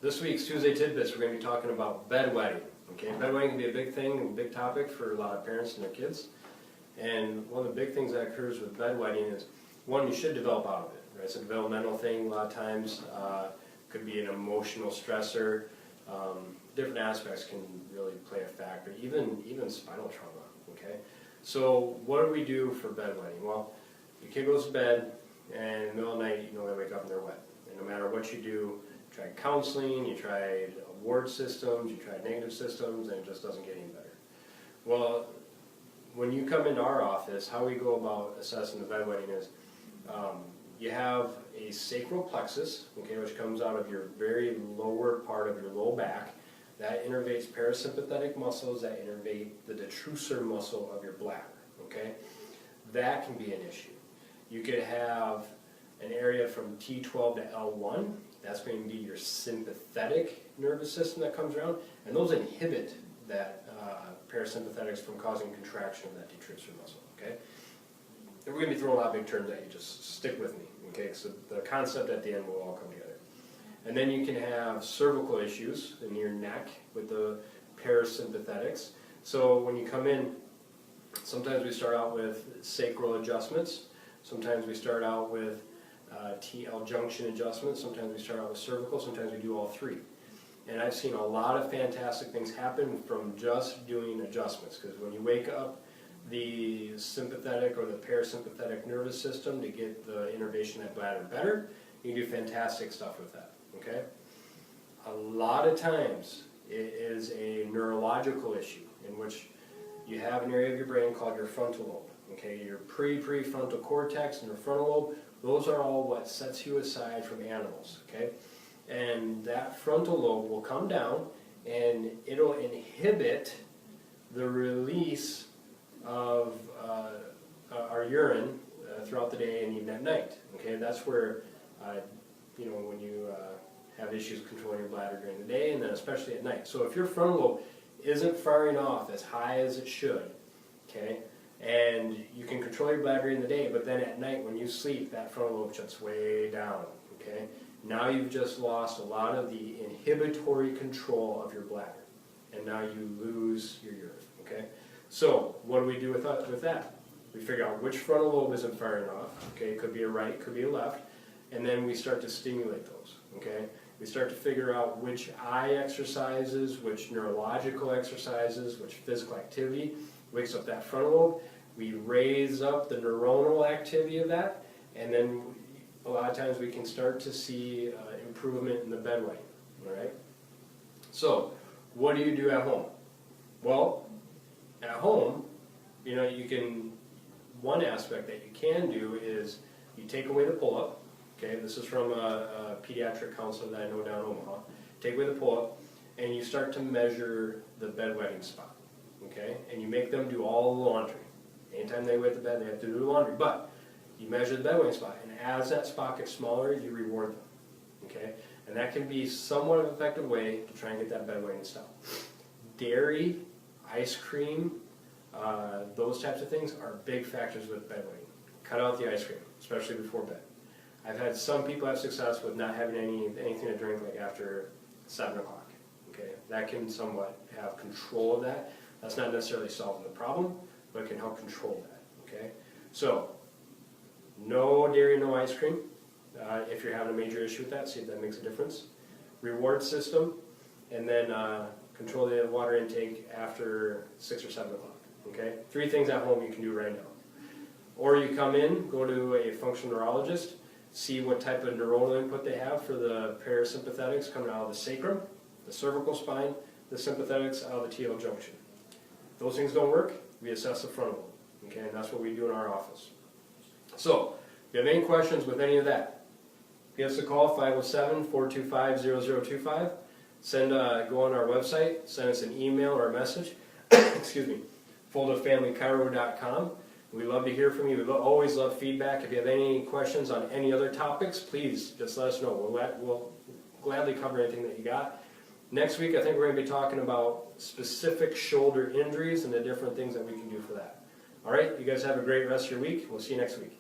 This week's Tuesday Tidbits, we're going to be talking about bedwetting. Okay, bedwetting can be a big thing, a big topic for a lot of parents and their kids. And one of the big things that occurs with bedwetting is, one, you should develop out of it. Right? It's a developmental thing a lot of times. Could be an emotional stressor. Different aspects can really play a factor, even spinal trauma. Okay, so what do we do for bedwetting? Well, your kid goes to bed, and in the middle of the night, they wake up and they're wet. And no matter what you do, you tried counseling, you tried award systems, you tried negative systems, and it just doesn't get any better. Well, when you come into our office, how we go about assessing the bedwetting is you have a sacral plexus, okay, which comes out of your very lower part of your low back. That innervates parasympathetic muscles that innervate the detrusor muscle of your bladder, okay? That can be an issue. You could have an area from T12 to L1. That's going to be your sympathetic nervous system that comes around, and those inhibit that parasympathetics from causing contraction of that detrusor muscle, okay? And we're going to be throwing a lot of big terms at you, just stick with me, okay? So the concept at the end will all come together. And then you can have cervical issues in your neck with the parasympathetics. So when you come in, sometimes we start out with sacral adjustments. Sometimes we start out with TL junction adjustments. Sometimes we start out with cervical. Sometimes we do all three. And I've seen a lot of fantastic things happen from just doing adjustments. Because when you wake up the sympathetic or the parasympathetic nervous system to get the innervation of that bladder better, you can do fantastic stuff with that. Okay? A lot of times it is a neurological issue in which you have an area of your brain called your frontal lobe. Okay? Your prefrontal cortex and your frontal lobe, those are all what sets you aside from animals. Okay? And that frontal lobe will come down and it'll inhibit the release of our urine throughout the day and even at night. Okay? That's where when you have issues controlling your bladder during the day and then especially at night. So if your frontal lobe isn't firing off as high as it should, okay, and you can control your bladder in the day, but then at night when you sleep, that frontal lobe shuts way down, okay? Now you've just lost a lot of the inhibitory control of your bladder, and now you lose your urine, okay? So what do we do with that? We figure out which frontal lobe isn't firing off, okay? It could be a right, could be a left, and then we start to stimulate those, okay? We start to figure out which eye exercises, which neurological exercises, which physical activity wakes up that frontal lobe. We raise up the neuronal activity of that, and then a lot of times we can start to see improvement in the bedwetting, all right? So, what do you do at home? Well, at home, one aspect that you can do is you take away the pull-up. Okay, this is from a pediatric counselor that I know down in Omaha. Take away the pull-up, and you start to measure the bedwetting spot. Okay, and you make them do all the laundry. Anytime they wet the bed, they have to do the laundry. But you measure the bedwetting spot, and as that spot gets smaller, you reward them. Okay, and that can be somewhat of an effective way to try and get that bedwetting stopped. Dairy, ice cream, those types of things are big factors with bedwetting. Cut out the ice cream, especially before bed. I've had some people have success with not having anything to drink like after 7 o'clock. Okay, that can somewhat have control of that. That's not necessarily solving the problem, but it can help control that. Okay, so no dairy, no ice cream. If you're having a major issue with that, see if that makes a difference. Reward system, and then control the water intake after 6 or 7 o'clock. Okay, 3 things at home you can do right now. Or you come in, go to a functional neurologist, see what type of neuronal input they have for the parasympathetics coming out of the sacrum, the cervical spine, the sympathetics out of the TL junction. If those things don't work, we assess the frontal lobe, okay, and that's what we do in our office. So, if you have any questions with any of that, give us a call, 507-425-0025. Go on our website, send us an email or a message, excuse me, foldafamilychiro.com. We love to hear from you. We always love feedback. If you have any questions on any other topics, please just let us know. We'll gladly cover anything that you got. Next week, I think we're going to be talking about specific shoulder injuries and the different things that we can do for that. All right, you guys have a great rest of your week. We'll see you next week.